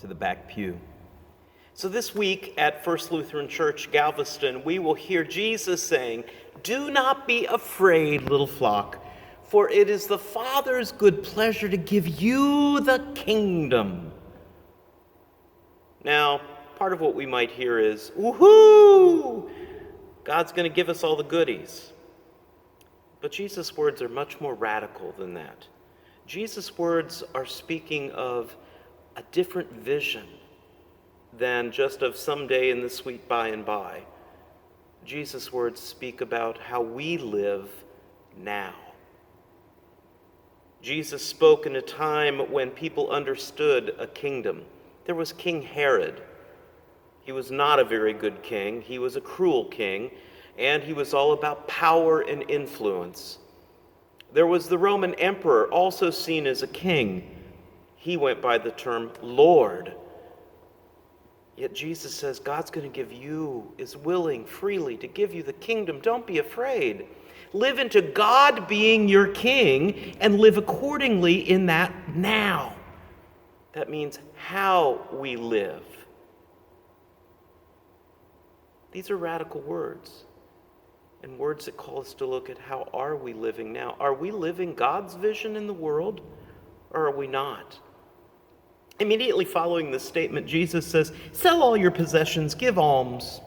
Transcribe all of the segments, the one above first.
to the back pew. So this week at First Lutheran Church, Galveston, we will hear Jesus saying, "Do not be afraid, little flock, for it is the Father's good pleasure to give you the kingdom." Now, part of what we might hear is, woohoo! God's going to give us all the goodies. But Jesus' words are much more radical than that. Jesus' words are speaking of a different vision than just of someday in the sweet by and by. Jesus' words speak about how we live now. Jesus spoke in a time when people understood a kingdom. There was King Herod. He was not a very good king. He was a cruel king, and he was all about power and influence. There was the Roman emperor, also seen as a king. He went by the term Lord. Yet Jesus says God's going to give you, is willing freely to give you the kingdom. Don't be afraid. Live into God being your king and live accordingly in that now. That means how we live. These are radical words, and words that call us to look at how are we living now. Are we living God's vision in the world, or are we not? Immediately following this statement, Jesus says, "Sell all your possessions, give alms.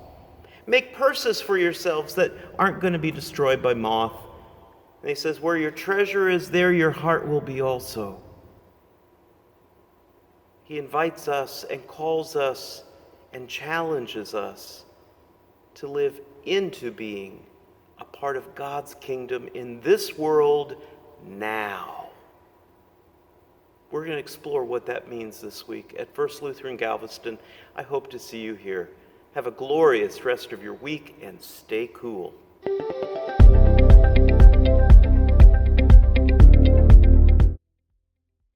Make purses for yourselves that aren't going to be destroyed by moth." And he says, "Where your treasure is, there your heart will be also." He invites us and calls us and challenges us to live into being a part of God's kingdom in this world now. We're going to explore what that means this week at First Lutheran Galveston. I hope to see you here. Have a glorious rest of your week and stay cool.